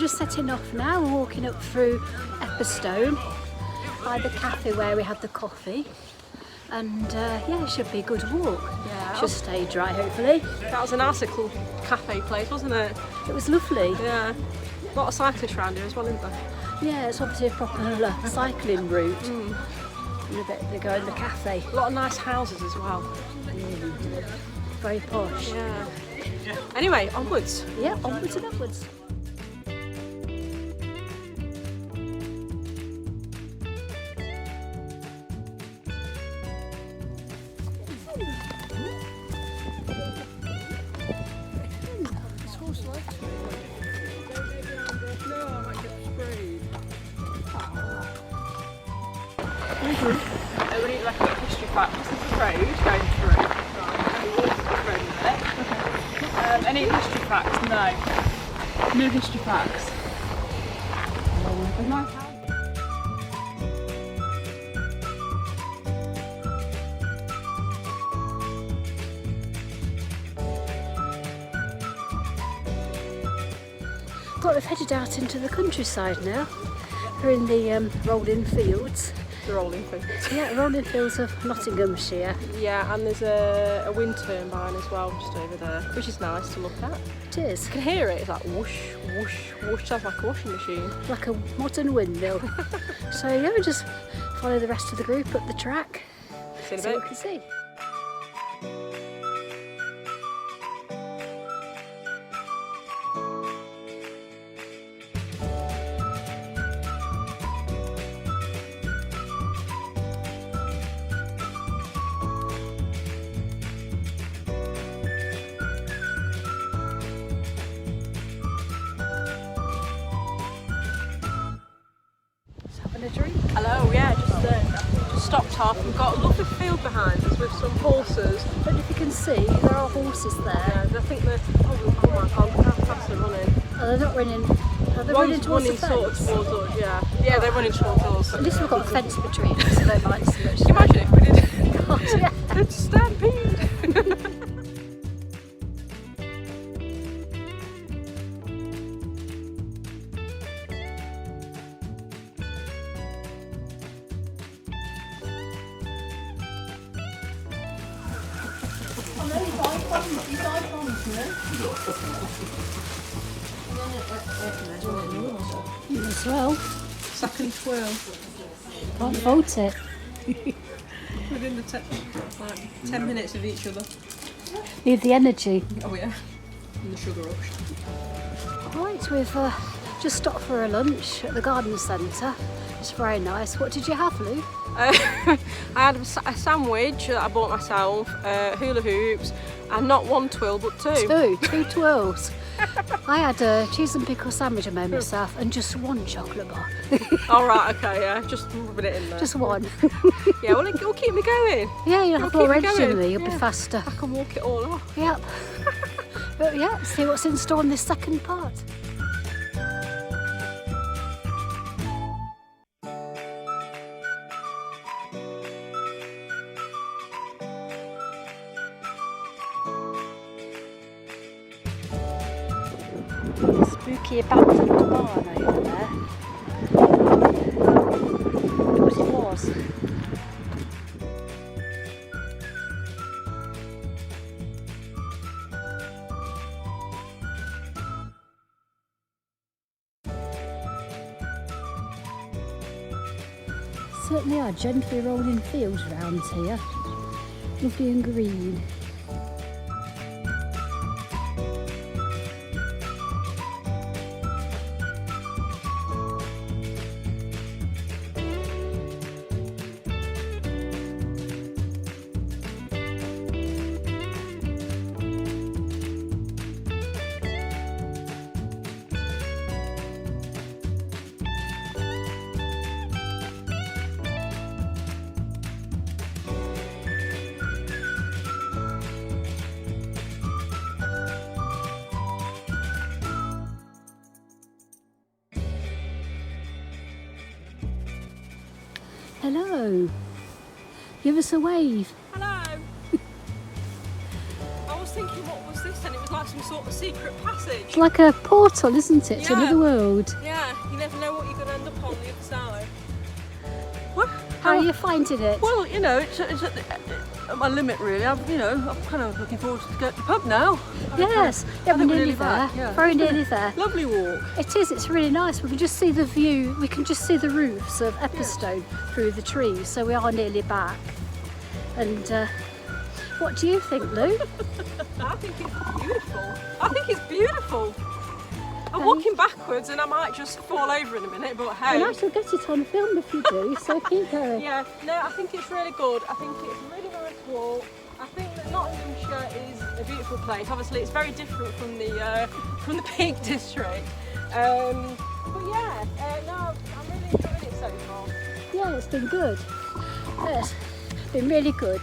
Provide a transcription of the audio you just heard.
just setting off now. We're walking up through Epperstone by the cafe where we had the coffee. And yeah, it should be a good walk. Yeah. Should stay dry, hopefully. That was a nice little cafe place, wasn't it? It was lovely. Yeah. A lot of cyclists around here as well, isn't there? Yeah, it's obviously a proper cycling route. And a bit they go in the cafe. A lot of nice houses as well. Very posh. Yeah. Anyway, onwards. Yeah, onwards and upwards. We need like a history fact. This is the road going through. Right. Any history facts? No. No history facts. Thought we've headed out into the countryside now. We're in the rolling fields. The rolling fields. Yeah, rolling fields of Nottinghamshire. Yeah, and there's a wind turbine as well just over there, which is nice to look at. It is. You can hear it, it's like whoosh, whoosh, whoosh, sounds like a washing machine. Like a modern windmill. So yeah, we just follow the rest of the group up the track. See you in a See bit. what we can see. A drink. Hello, yeah, just stopped off. We've got a lovely field behind us with some horses. I don't know if you can see, there are horses there. And I think they're, oh my god, how fast they're running. Oh, they're not running. Oh, they're running One's towards the running fence. sort of towards us, yeah. Yeah, they're running towards us. At least we've got a fence between us, so they might see much. Can you imagine if we did God, yeah. a stampede? You as well. Second twirl. Can't fault it. Within the 10 minutes of each other. Need the energy. Oh yeah. And the sugar rush. Right, we've just stopped for a lunch at the garden centre. It's very nice. What did you have, Lou? I had a sandwich that I bought myself, hula hoops, and not one twirl but two. Two twirls. I had a cheese and pickle sandwich I made myself and just one chocolate bar. All right, okay, yeah, just rubbing it in there. Just one. Yeah, well, it'll keep me going. Yeah, you'll have more keep me energy than going. me, you'll be Yeah. faster. I can walk it all off. Yep. But yeah, see what's in store in this second part. Spooky abandoned barn over there. What it was. Certainly are gently rolling fields around here. Lovely and green. Hello. Give us a wave. Hello. I was thinking, what was this? And it was like some sort of secret passage. It's like a portal, isn't it, to Yeah. another world? Yeah, you never know what you're going to end up on the other side. What? How are you finding it? Well, you know, it's at my limit really. I'm kind of looking forward to get to the pub now. Yes, yeah, I we're think we're nearly nearly there. back, yeah. Very nearly there. Lovely walk. It is, it's really nice. We can just see the view, we can just see the roofs of Epperstone through the trees, so we are nearly back. And what do you think, Lou? I think it's beautiful. I think it's beautiful. I'm walking backwards and I might just fall over in a minute, but hey. And I shall get it on film if you do, so keep going. Yeah, no, I think it's really good. I think it's a really nice walk. I think that Nottinghamshire is a beautiful place. Obviously, it's very different from the Peak District. But yeah, no, I'm really enjoying it so far. Yeah, it's been good. Yes, been really good.